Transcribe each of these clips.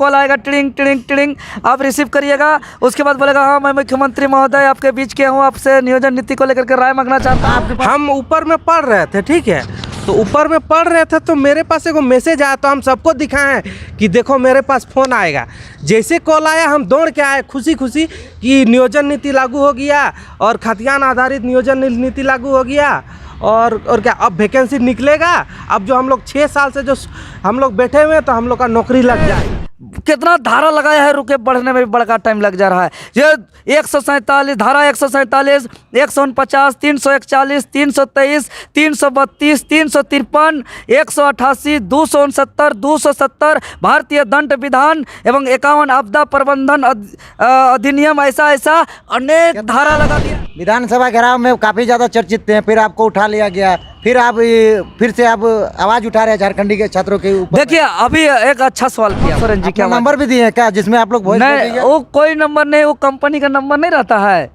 Call आएगा, टिड़िंग टिड़िंग टिड़िंग, आप receive करिएगा। उसके बाद बोलेगा हाँ मैं मुख्यमंत्री महोदय आपके बीच के हूँ, आपसे नियोजन नीति को लेकर के राय मांगना चाहता हूँ। हम ऊपर में पढ़ रहे थे, ठीक है, तो ऊपर में पढ़ रहे थे तो मेरे पास एक मैसेज आया, तो हम सबको दिखाएं कि देखो मेरे पास फ़ोन आएगा। जैसे कॉल आया हम दौड़ के आए खुशी खुशी कि नियोजन नीति लागू हो गया और खतियान आधारित नियोजन नीति लागू हो गया। और क्या अब वैकेंसी निकलेगा, अब जो हम लोग 6 साल से जो हम लोग बैठे हुए हैं तो हम लोग का नौकरी लग जाए। कितना धारा लगाया है, रुके बढ़ने में भी बड़ा टाइम लग जा रहा है। ये 147 धारा 147, 149, 341, 323, 332, 353, 188, 269, 270 भारतीय दंड विधान एवं 51 आपदा प्रबंधन अधिनियम, ऐसा अनेक धारा लगा दिया। विधानसभा घेराव में काफ़ी ज़्यादा चर्चित थे, फिर आपको उठा लिया गया, फिर से आप आवाज़ उठा रहे हैं झारखंडी के छात्रों के ऊपर। देखिए अभी एक अच्छा सवाल किया सोरेन जी, क्या नंबर भी दिए हैं क्या जिसमें आप लोग नहीं? वो कोई नंबर नहीं, वो कंपनी का नंबर नहीं रहता है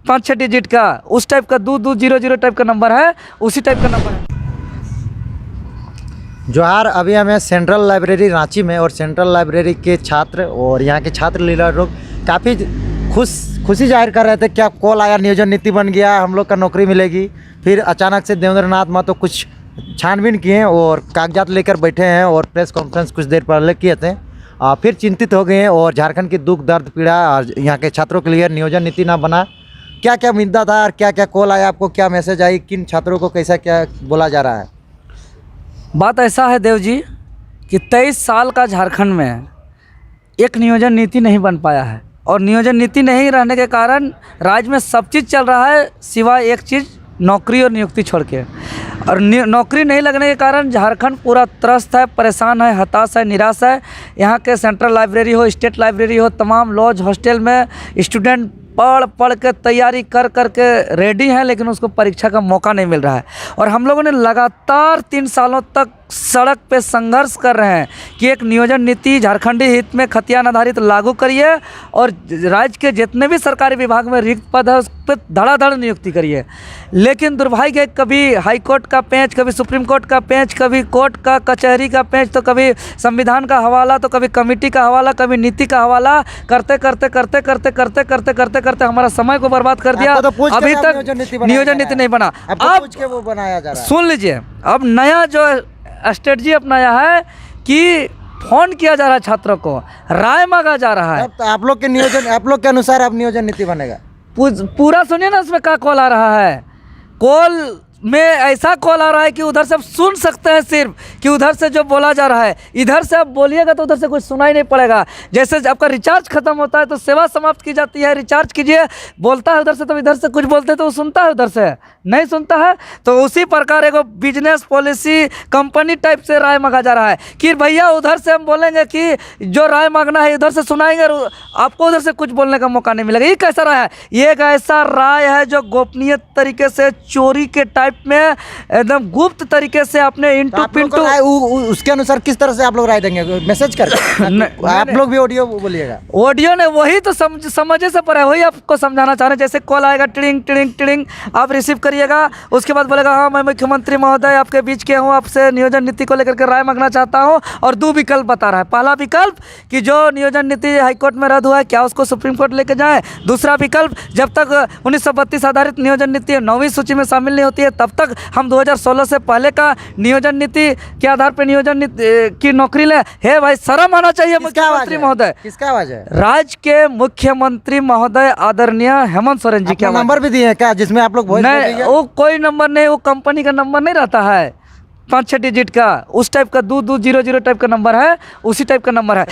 5-6 डिजिट का, उस टाइप का 2200 टाइप का नंबर है, उसी टाइप का नंबर है। जोहार, अभी हमें सेंट्रल लाइब्रेरी रांची में और सेंट्रल लाइब्रेरी के छात्र और यहाँ के छात्र लीडर लोग काफ़ी खुशी जाहिर कर रहे थे। क्या कॉल आया, नियोजन नीति बन गया, हम लोग का नौकरी मिलेगी। फिर अचानक से देवेंद्र नाथ महतो कुछ छानबीन किए और कागजात लेकर बैठे हैं और प्रेस कॉन्फ्रेंस कुछ देर पहले किए थे। फिर चिंतित हो गए हैं और झारखंड की दुख दर्द पीड़ा और यहाँ के छात्रों के लिए नियोजन नीति ना बना, क्या क्या मुद्दा था और क्या क्या कॉल आया, आपको क्या मैसेज आई, किन छात्रों को कैसा क्या बोला जा रहा है? बात ऐसा है देव जी कि 23 साल का झारखंड में एक नियोजन नीति नहीं बन पाया है, और नियोजन नीति नहीं रहने के कारण राज्य में सब चीज़ चल रहा है सिवाय एक चीज़, नौकरी और नियुक्ति छोड़ के। और नौकरी नहीं लगने के कारण झारखंड पूरा त्रस्त है, परेशान है, हताश है, निराश है। यहाँ के सेंट्रल लाइब्रेरी हो, स्टेट लाइब्रेरी हो, तमाम लॉज हॉस्टल में स्टूडेंट पढ़ के तैयारी कर के रेडी हैं, लेकिन उसको परीक्षा का मौका नहीं मिल रहा है। और हम लोगों ने लगातार 3 सालों तक सड़क पे संघर्ष कर रहे हैं कि एक नियोजन नीति झारखंडी हित में खतियान आधारित लागू करिए और राज्य के जितने भी सरकारी विभाग में रिक्त पद है उस पर धड़ाधड़ नियुक्ति करिए। लेकिन दुर्भाग्य, कभी हाई कोर्ट का पेंच, कभी सुप्रीम कोर्ट का पेंच, कभी कोर्ट का कचहरी का पेंच, तो कभी संविधान का हवाला, तो कभी कमेटी का हवाला, कभी नीति का हवाला करते हमारा समय को बर्बाद कर दिया। अभी तक नियोजन नीति नहीं बना। अब वो बनाया जा रहा है। सुन लीजिए, अब नया जो स्ट्रेटजी अपनाया है कि फोन किया जा रहा है छात्रों को, राय मांगा जा रहा है। तो आप लोग के अनुसार अब नियोजन नीति बनेगा? पूरा सुनिए ना, उसमें क्या कॉल आ रहा है। कॉल में ऐसा कॉल आ रहा है कि उधर से आप सुन सकते हैं, सिर्फ कि उधर से जो बोला जा रहा है, इधर से आप बोलिएगा तो उधर से कुछ सुनाई नहीं पड़ेगा। जैसे आपका रिचार्ज खत्म होता है तो सेवा समाप्त की जाती है, रिचार्ज कीजिए, बोलता है उधर से, तो इधर से कुछ बोलते तो वो सुनता है, उधर से नहीं सुनता है। तो उसी प्रकार एक बिजनेस पॉलिसी कंपनी टाइप से राय मांगा जा रहा है कि भैया उधर से हम बोलेंगे कि जो राय मांगना है इधर से सुनाएंगे, आपको उधर से कुछ बोलने का मौका नहीं मिलेगा। ये कैसा राय है? ये एक ऐसा राय है जो गोपनीय तरीके से, चोरी के टाइप में, एकदम गुप्त तरीके से अपने इंटू पिंटू, उसके अनुसार किस तरह से आप लोग राय देंगे? मैसेज कर आप लोग भी ऑडियो बोलिएगा? ऑडियो ने वही तो समझे से पर है, वही आपको समझाना चाह रहे हैं। जैसे कॉल आएगा, टिड़िंग टिड़िंग टिड़िंग, आप रिसीव करिएगा। उसके बाद बोलेगा हाँ मैं मुख्यमंत्री महोदय आपके बीच के हूँ, आपसे नियोजन नीति को लेकर के राय मांगना चाहता हूँ। और 2 विकल्प बता रहा है। पहला विकल्प कि जो नियोजन नीति हाईकोर्ट में रद्द हुआ है, क्या उसको सुप्रीम कोर्ट लेके जाएं। दूसरा विकल्प, जब तक 1932 आधारित नियोजन नीति 9वीं सूची में शामिल नहीं होती है तब तक हम 2016 से पहले का नियोजन नीति के आधार पर नियोजन नीति की नौकरी ले। है भाई, शर्म आना चाहिए मुख्यमंत्री महोदय। किसका आवाज है? राज्य के मुख्यमंत्री महोदय आदरणीय हेमंत सोरेन जी के नंबर भी दिए हैं क्या जिसमें आप लोग? नहीं, वो कोई नंबर नहीं, वो कंपनी का नंबर नहीं रहता है 5-6 डिजिट का, उस टाइप का 2200 टाइप का नंबर है, उसी टाइप का नंबर है।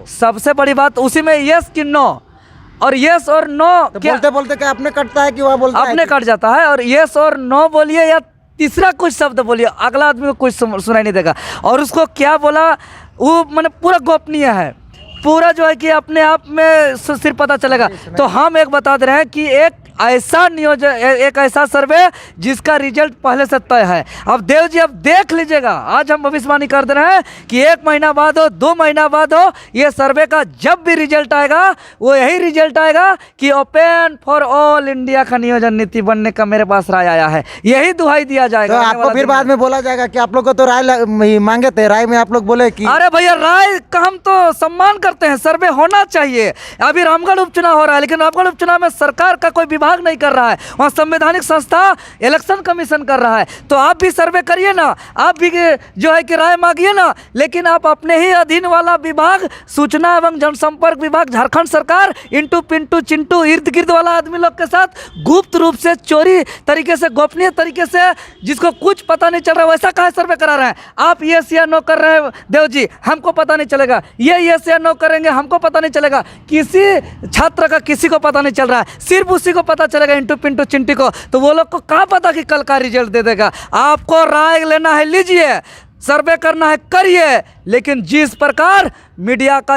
सबसे बड़ी बात उसी में यस कि नो, और यस और नो बोलते बोलते क्या अपने कटता है कि वह बोलता है? अपने कट जाता है। और यस और नो बोलिए या तीसरा कुछ शब्द बोलिए, अगला आदमी को कुछ सुनाई नहीं देगा। और उसको क्या बोला वो मैंने पूरा गोपनीय है, पूरा जो है कि अपने आप में सिर्फ पता चलेगा। तो हम एक बता दे रहे हैं कि एक ऐसा नियोजन एक ऐसा सर्वे जिसका रिजल्ट पहले से तय है। अब देव जी अब देख लीजिएगा, आज हम भविष्यवाणी कर दे रहे हैं कि 1 महीना बाद हो, 2 महीना बाद हो, ये सर्वे का जब भी रिजल्ट आएगा वो यही रिजल्ट आएगा कि ओपन फॉर ऑल इंडिया का नियोजन नीति बनने का मेरे पास राय आया है, यही दुहाई दिया तो जाएगा। आपको फिर बाद में बोला जाएगा कि आप लोग को तो राय मांगे थे, राय में आप लोग बोले कि अरे भैया राय का हम तो सम्मान करते हैं, सर्वे होना चाहिए। अभी रामगढ़ उपचुनाव हो रहा है, लेकिन रामगढ़ उपचुनाव में सरकार का कोई विभाग नहीं कर रहा है, वहाँ संवैधानिक संस्था इलेक्शन कमीशन कर रहा है। तो आप भी सर्वे करिए ना, आप भी जो है कि राय मांगिए ना, लेकिन आप अपने ही अधीन वाला विभाग सूचना एवं जनसंपर्क विभाग झारखंड सरकार इंटू पिंटू चिंटू इर्द गिर्द वाला आदमी लोग के साथ गुप्त रूप से चोरी तरीके से गोपनीय तरीके से जिसको कुछ पता नहीं चल रहा है वैसा कहा सर्वे करा रहे हैं। आप यस या नो कर रहे हैं देव जी, हमको पता नहीं चलेगा, ये यस या नो करेंगे हमको पता नहीं चलेगा, किसी छात्र का किसी को पता नहीं चल रहा है, सिर्फ उसी को पता चलेगा इंटू पिंटू चिंटी को। तो वो लोग को कहाँ पता कि कल का रिजल्ट दे देगा। आपको राय लेना है लीजिए, सर्वे करना है करिए, लेकिन जिस प्रकार मीडिया का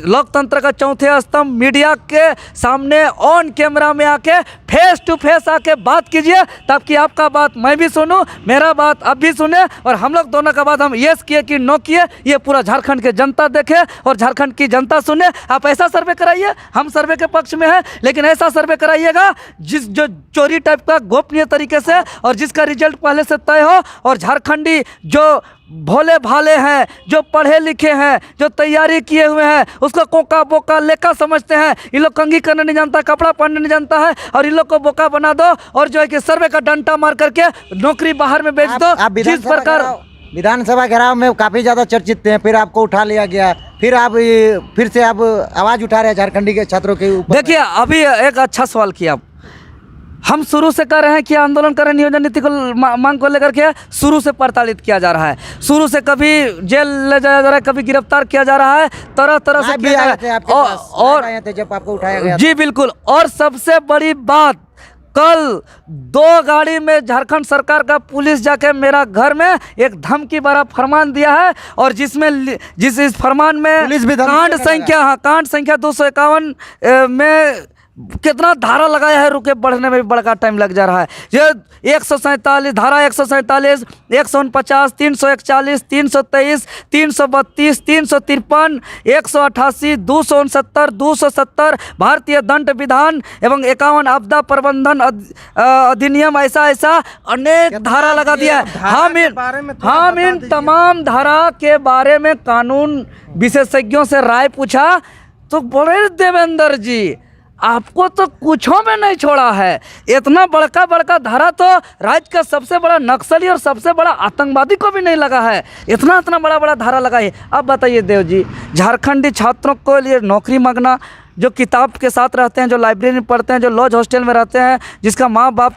लोकतंत्र का चौथे स्तंभ मीडिया के सामने ऑन कैमरा में आके फेस टू फेस आके बात कीजिए, ताकि आपका बात मैं भी सुनूं, मेरा बात आप भी सुने, और हम लोग दोनों का बात हम यस किए कि नो किए ये पूरा झारखंड के जनता देखे और झारखंड की जनता सुने। आप ऐसा सर्वे कराइए, हम सर्वे के पक्ष में हैं, लेकिन ऐसा सर्वे कराइएगा जो चोरी टाइप का गोपनीय तरीके से और जिसका रिजल्ट पहले से तय हो, और झारखंडी जो भोले भाले हैं, जो पढ़े लिखे हैं, जो तैयारी किए हुए हैं, उसको कोका बोका लेका समझते हैं। इन लोग कंघी करने नहीं जानता, कपड़ा पहनने नहीं जानता है, और इन लोग को बोका बना दो और जो है कि सर्वे का डंडा मार करके नौकरी बाहर में बेच दो। जिस प्रकार विधानसभा घेराव में काफी ज्यादा चर्चित थे, फिर आपको उठा लिया गया, फिर से आप आवाज उठा रहे हैं झारखंडी के छात्रों के ऊपर। देखिए अभी एक अच्छा सवाल किया, हम शुरू से कर रहे हैं कि आंदोलन कर रहे हैं, नियोजन नीति को मांग को लेकर के शुरू से प्रताड़ित किया जा रहा है, शुरू से कभी जेल ले जाया जा रहा है, कभी गिरफ्तार किया जा रहा है, तरह तरह से किया जा रहा है। और जब आपको उठाया गया जी बिल्कुल, और सबसे बड़ी बात, कल 2 गाड़ी में झारखंड सरकार का पुलिस जाके मेरा घर में एक धमकी भरा फरमान दिया है, और इस फरमान में कांड संख्या 251 में कितना धारा लगाया है, रुके बढ़ने में भी बड़ा टाइम लग जा रहा है। ये 147 धारा 147, 149, 341, 323, 332, 353, 188, 269, 270 भारतीय दंड विधान एवं 51 आपदा प्रबंधन अधिनियम, ऐसा अनेक धारा लगा दिया है। हम इन तमाम धारा के बारे में कानून विशेषज्ञों से राय पूछा तो बोले देवेंद्र जी आपको तो कुछों में नहीं छोड़ा है, इतना बड़का धारा तो राज्य का सबसे बड़ा नक्सली और सबसे बड़ा आतंकवादी को भी नहीं लगा है, इतना बड़ा धारा लगा है। अब बताइए देव जी, झारखंडी छात्रों को लिए नौकरी मांगना, जो किताब के साथ रहते हैं, जो लाइब्रेरी में पढ़ते हैं, जो लॉज हॉस्टल में रहते हैं, जिसका माँ बाप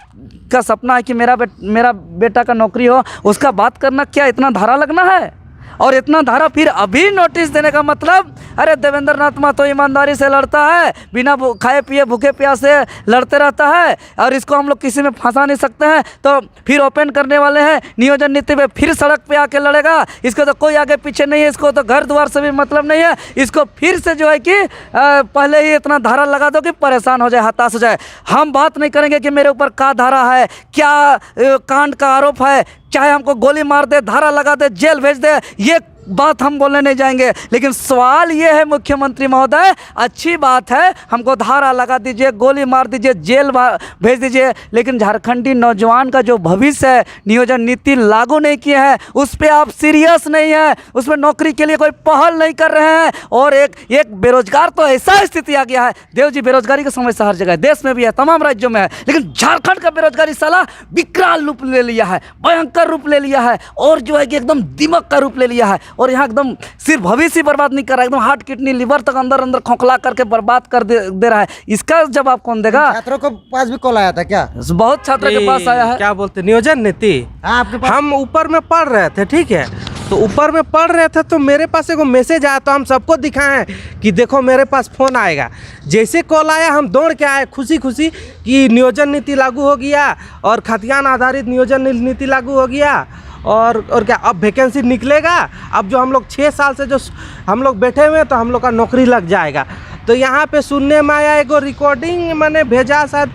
का सपना है कि मेरा बेटा का नौकरी हो, उसका बात करना क्या इतना धारा लगना है? और इतना धारा फिर अभी नोटिस देने का मतलब, अरे देवेंद्र नाथ महतो ईमानदारी से लड़ता है, बिना खाए पिए भूखे प्यासे लड़ते रहता है, और इसको हम लोग किसी में फंसा नहीं सकते हैं, तो फिर ओपन करने वाले हैं नियोजन नीति पे, फिर सड़क पे आके लड़ेगा। इसको तो कोई आगे पीछे नहीं है, इसको तो घर द्वार से भी मतलब नहीं है, इसको फिर से जो है कि पहले ही इतना धारा लगा दो कि परेशान हो जाए, हताश हो जाए। हम बात नहीं करेंगे कि मेरे ऊपर क्या धारा है, क्या कांड का आरोप है, चाहे हमको गोली मार दे, धारा लगा दे, जेल भेज दे, ये बात हम बोलने नहीं जाएंगे। लेकिन सवाल ये है मुख्यमंत्री महोदय, अच्छी बात है हमको धारा लगा दीजिए, गोली मार दीजिए, जेल भेज दीजिए, लेकिन झारखंडी नौजवान का जो भविष्य है, नियोजन नीति लागू नहीं किए हैं, उस पर आप सीरियस नहीं है, उसमें नौकरी के लिए कोई पहल नहीं कर रहे हैं। और एक बेरोजगार तो ऐसा स्थिति आ गया है देव जी, बेरोजगारी की समस्या हर जगह है, देश में भी है, तमाम राज्यों में है, लेकिन झारखंड का बेरोजगारी साला विकराल रूप ले लिया है, भयंकर रूप ले लिया है, और जो है कि एकदम दिमाग का रूप ले लिया है। और यहाँ एकदम सिर्फ भविष्य बर्बाद नहीं कर रहा है, एकदम हार्ट किडनी लिवर तक अंदर खोखला करके बर्बाद कर दे रहा है। इसका जवाब कौन देगा? छात्रों के पास भी कॉल आया था क्या? बहुत छात्रों के पास आया है। क्या बोलते नियोजन नीति, आपके पास? हम ऊपर में पढ़ रहे थे, ठीक है, तो ऊपर में पढ़ रहे थे तो मेरे पास एक मैसेज आया, तो हम सबको दिखाएं कि देखो मेरे पास फ़ोन आएगा। जैसे कॉल आया हम दौड़ के आए खुशी कि नियोजन नीति लागू हो गया और खतियान आधारित नियोजन नीति लागू हो गया, और क्या अब वैकेंसी निकलेगा, अब जो हम लोग 6 साल से जो हम लोग बैठे हुए हैं तो हम लोग का नौकरी लग जाएगा। तो यहाँ पे सुनने में आया एगो रिकॉर्डिंग मैंने भेजा, शायद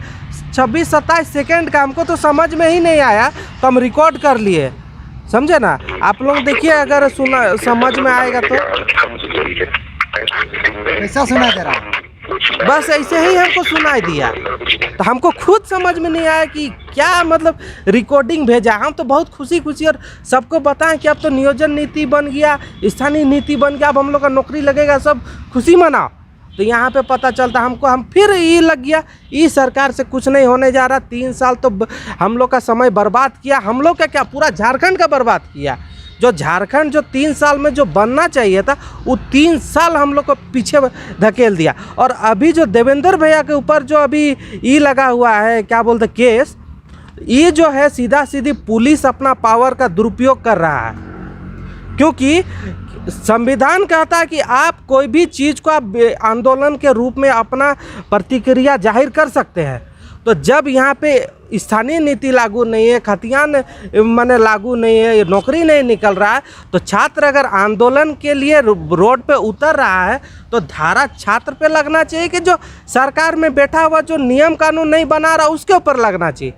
26-27 सेकेंड का, हमको तो समझ में ही नहीं आया तो हम रिकॉर्ड कर लिए, समझे ना। आप लोग देखिए, अगर सुना समझ में आएगा तो। कैसा सुना दे रहा है? बस ऐसे ही हमको सुनाई दिया, तो हमको खुद समझ में नहीं आया कि क्या मतलब रिकॉर्डिंग भेजा। हम तो बहुत खुशी खुशी और सबको बताएं कि अब तो नियोजन नीति बन गया, स्थानीय नीति बन गया, अब हम लोग का नौकरी लगेगा, सब खुशी मनाओ। तो यहाँ पे पता चलता हमको, हम फिर ये लग गया इस सरकार से कुछ नहीं होने जा रहा। 3 साल तो हम लोग का समय बर्बाद किया, हम लोग का क्या पूरा झारखंड का बर्बाद किया। जो झारखंड जो 3 साल में जो बनना चाहिए था, वो 3 साल हम लोग को पीछे धकेल दिया। और अभी जो देवेंद्र भैया के ऊपर जो अभी ये लगा हुआ है, क्या बोलते केस, ये जो है सीधा सीधी पुलिस अपना पावर का दुरुपयोग कर रहा है। क्योंकि संविधान कहता है कि आप कोई भी चीज़ को आप आंदोलन के रूप में अपना प्रतिक्रिया जाहिर कर सकते हैं। तो जब यहाँ पे स्थानीय नीति लागू नहीं है, खतियान माने लागू नहीं है, नौकरी नहीं निकल रहा है, तो छात्र अगर आंदोलन के लिए रोड पे उतर रहा है तो धारा छात्र पे लगना चाहिए कि जो सरकार में बैठा हुआ जो नियम कानून नहीं बना रहा उसके ऊपर लगना चाहिए।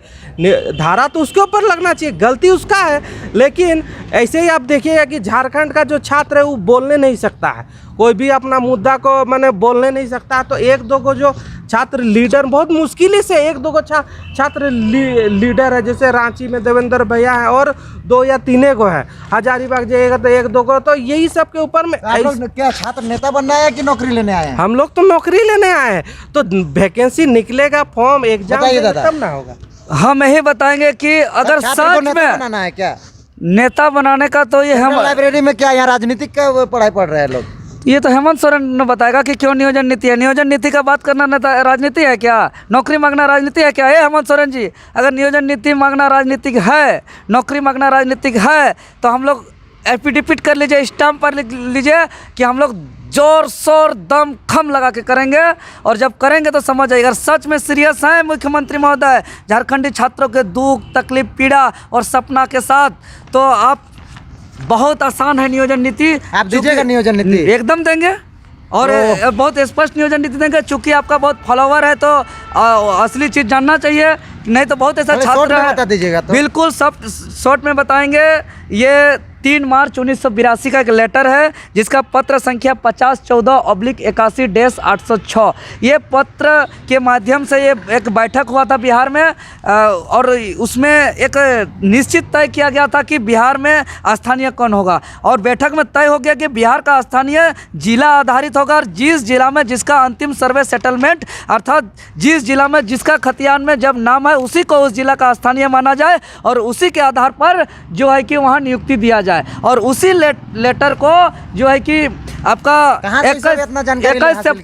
धारा तो उसके ऊपर लगना चाहिए, गलती उसका है। लेकिन ऐसे ही आप देखिएगा कि झारखंड का जो छात्र है वो बोलने नहीं सकता है, कोई भी अपना मुद्दा को मैंने बोलने नहीं सकता। तो 1-2 को जो छात्र लीडर, बहुत मुश्किल से 1-2 को छात्र लीडर है, जैसे रांची में देवेंद्र भैया है और 2 या 3 को है, हजारीबाग जाइएगा तो 1-2 को। तो यही सब के ऊपर में आप लोग क्या छात्र नेता बनना है कि नौकरी लेने आए हैं? हम लोग तो नौकरी लेने आए हैं। तो वैकेंसी निकलेगा, फॉर्म एग्जाम तब ना होगा। हम यही बताएंगे कि अगर छात्र को सच नेता में बनाना है क्या? नेता बनाने का, तो ये हम लाइब्रेरी में क्या यहाँ राजनीतिक का पढ़ाई पढ़ रहे हैं लोग? ये तो हेमंत सोरेन ने बताएगा कि क्यों नियोजन नीति है। नियोजन नीति का बात करना नेता राजनीति है क्या? नौकरी मांगना राजनीति है क्या? हेमंत सोरेन जी, अगर नियोजन नीति मांगना राजनीतिक है, नौकरी मांगना राजनीतिक है, तो हम लोग एफिडेविट कर लीजिए, स्टाम्प पर लिख लीजिए कि हम लोग जोर शोर दम खम लगा के करेंगे। और जब करेंगे तो समझ आएगा, अगर सच में सीरियस हैं मुख्यमंत्री महोदय झारखंडी छात्रों के दुख तकलीफ पीड़ा और सपना के साथ, तो आप बहुत आसान है नियोजन नीति। आप दीजिएगा नियोजन नीति? एकदम देंगे, और बहुत स्पष्ट नियोजन नीति देंगे। चूंकि आपका बहुत फॉलोवर है तो असली चीज़ जानना चाहिए, नहीं तो बहुत ऐसा छात्र है। बता दीजिएगा तो। बिल्कुल सब शॉर्ट में बताएंगे। ये 3 मार्च 1982 का एक लेटर है, जिसका पत्र संख्या 5014/81-806। ये पत्र के माध्यम से ये एक बैठक हुआ था बिहार में, और उसमें एक निश्चित तय किया गया था कि बिहार में स्थानीय कौन होगा। और बैठक में तय हो गया कि बिहार का स्थानीय जिला आधारित होगा, और जिस जिला में जिसका अंतिम सर्वे सेटलमेंट, अर्थात जिस जिला में जिसका खतियान में जब नाम है उसी को उस जिला का स्थानीय माना जाए, और उसी के आधार पर जो है कि वहाँ नियुक्ति दिया जाए। और उसी लेटर को जो है कि आपका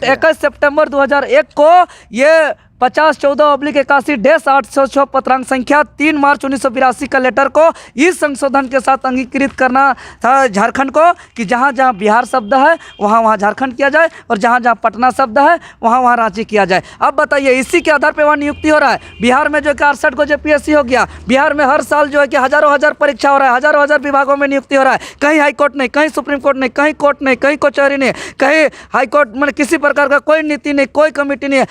21 सितंबर 2001 को ये 5014/81-806 पत्रांक संख्या 3 मार्च 1982 का लेटर को इस संशोधन के साथ अंगीकृत करना था झारखंड को, कि जहाँ जहाँ बिहार शब्द है वहाँ वहाँ झारखंड किया जाए, और जहाँ जहाँ पटना शब्द है वहाँ वहाँ रांची किया जाए। अब बताइए, इसी के आधार पर वहाँ नियुक्ति हो रहा है। बिहार में जो है 68 को JPSC हो गया। बिहार में हर साल जो है कि हज़ारों हजार परीक्षा हो रहा है, हज़ारों हजार विभागों में नियुक्ति हो रहा है। कहीं हाई कोर्ट नहीं, कहीं सुप्रीम कोर्ट नहीं, कहीं कोर्ट नहीं, कहीं कचहरी नहीं, कहीं हाई कोर्ट, मतलब किसी प्रकार का कोई नीति नहीं, कोई कमेटी नहीं है,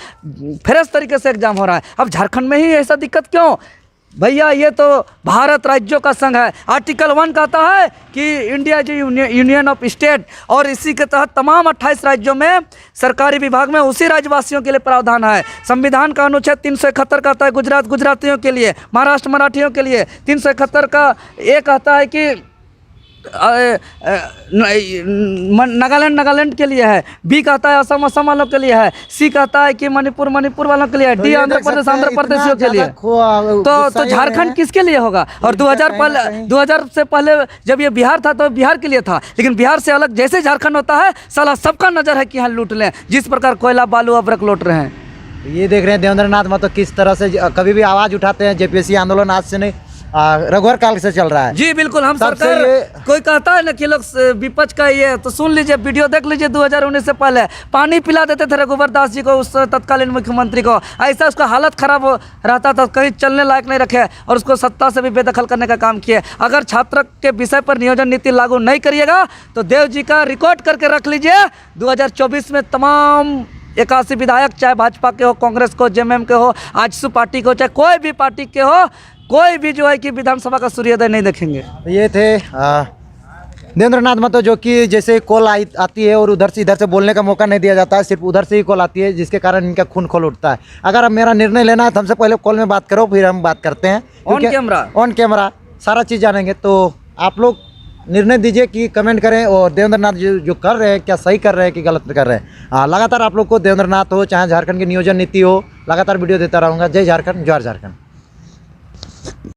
फ्रेश तरीके से एग्जाम हो रहा है। अब झारखंड में ही ऐसा दिक्कत क्यों भैया? ये तो भारत राज्यों का संघ है। आर्टिकल 1 कहता है कि India is union of state, और इसी के तहत तमाम 28 राज्यों में सरकारी विभाग में उसी राज्यवासियों के लिए प्रावधान है। संविधान का अनुच्छेद 371 कहता है गुजरात गुजरातियों के लिए, महाराष्ट्र मराठियों के लिए। 371 का ये कहता है कि नागालैंड के लिए है। बी कहता है असम वालों के लिए है। सी कहता है कि मणिपुर वालों के लिए है। डी आंध्र प्रदेशियों के लिए। तो झारखंड किसके लिए होगा? और 2000 से पहले जब ये बिहार था तो बिहार के लिए था, लेकिन बिहार से अलग जैसे झारखंड होता है, साला सबका नजर है कि यहाँ लूट लें, जिस प्रकार कोयला बालू अब्रक लूट रहे हैं। ये देख रहे हैं देवेंद्र नाथ महतो किस तरह से कभी भी आवाज़ उठाते हैं। JPSC आंदोलन आज से नहीं, रघुवर काल से चल रहा है। जी बिल्कुल, हम सरकार कोई कहता है ना कि लोग विपक्ष का ये, तो सुन लीजिए, वीडियो देख लीजिए। 2019 से पहले पानी पिला देते थे रघुवर दास जी को, उस तत्कालीन मुख्यमंत्री को। ऐसा उसका हालत खराब रहता था, कहीं चलने लायक नहीं रखे, और उसको सत्ता से भी बेदखल करने का काम किए। अगर छात्र के विषय पर नियोजन नीति लागू नहीं करिएगा तो देव जी का रिकॉर्ड करके रख लीजिए, 2024 में तमाम 81 विधायक, चाहे भाजपा के हो, कांग्रेस को, जेएमएम के हो, आजसू पार्टी को, चाहे कोई भी पार्टी के हो, कोई भी जो है कि विधानसभा का सूर्योदय नहीं देखेंगे। ये थे देवेंद्र नाथ महतो, जो कि जैसे कॉल आती है और उधर से बोलने का मौका नहीं दिया जाता है, सिर्फ उधर से ही कॉल आती है, जिसके कारण इनका खून खोल उठता है। अगर अब मेरा निर्णय लेना है तो हमसे पहले कॉल में बात करो, फिर हम बात करते हैं ऑन कैमरा सारा चीज़ जानेंगे। तो आप लोग निर्णय दीजिए कि कमेंट करें, और देवेंद्र नाथ जो कर रहे हैं क्या सही कर रहे हैं कि गलत कर रहे हैं। लगातार आप लोग को देवेंद्र नाथ हो चाहे झारखंड की नियोजन नीति हो, लगातार वीडियो देता रहूँगा। जय झारखंड, जय झारखंड।